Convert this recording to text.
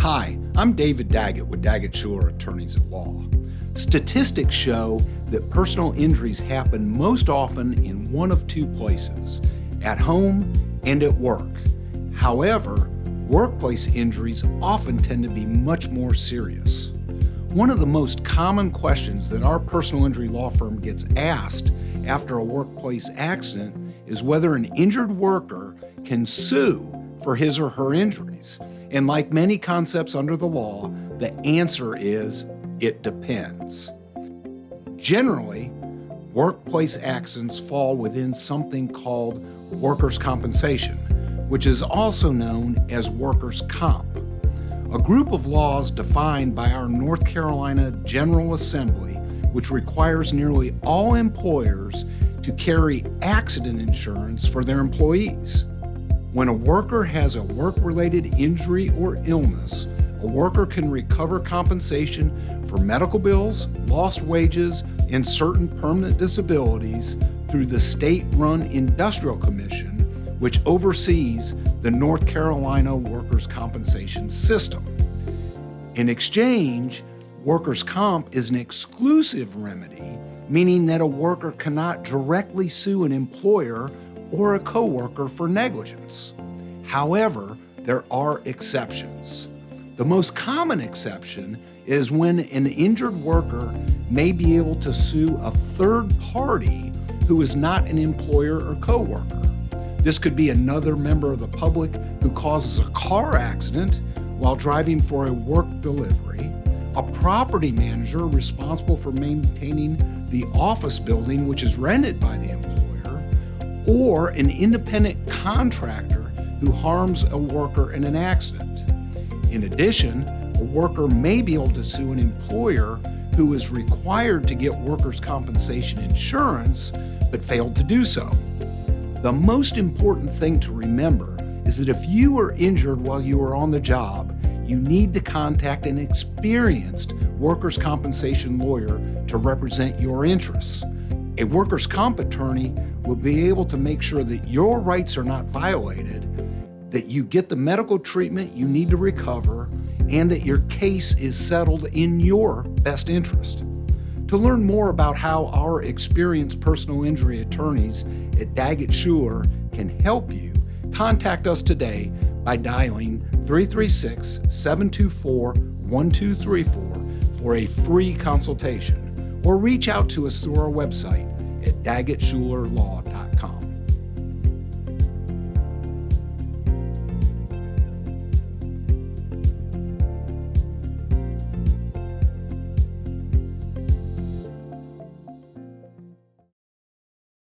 Hi, I'm David Daggett with Daggett, Shuler Attorneys at Law. Statistics show that personal injuries happen most often in one of two places, at home and at work. However, workplace injuries often tend to be much more serious. One of the most common questions that our personal injury law firm gets asked after a workplace accident is whether an injured worker can sue for his or her injuries. And like many concepts under the law, the answer is it depends. Generally, workplace accidents fall within something called workers' compensation, which is also known as workers' comp, a group of laws defined by our North Carolina General Assembly, which requires nearly all employers to carry accident insurance for their employees. When a worker has a work-related injury or illness, a worker can recover compensation for medical bills, lost wages, and certain permanent disabilities through the state-run Industrial Commission, which oversees the North Carolina workers' compensation system. In exchange, workers' comp is an exclusive remedy, meaning that a worker cannot directly sue an employer or a coworker for negligence. However, there are exceptions. The most common exception is when an injured worker may be able to sue a third party who is not an employer or coworker. This could be another member of the public who causes a car accident while driving for a work delivery, a property manager responsible for maintaining the office building which is rented by the employer, or an independent contractor who harms a worker in an accident. In addition, a worker may be able to sue an employer who is required to get workers' compensation insurance but failed to do so. The most important thing to remember is that if you are injured while you are on the job, you need to contact an experienced workers' compensation lawyer to represent your interests. A workers' comp attorney will be able to make sure that your rights are not violated, that you get the medical treatment you need to recover, and that your case is settled in your best interest. To learn more about how our experienced personal injury attorneys at Daggett Shuler can help you, contact us today by dialing 336-724-1234 for a free consultation, or reach out to us through our website at daggettshulerlaw.com.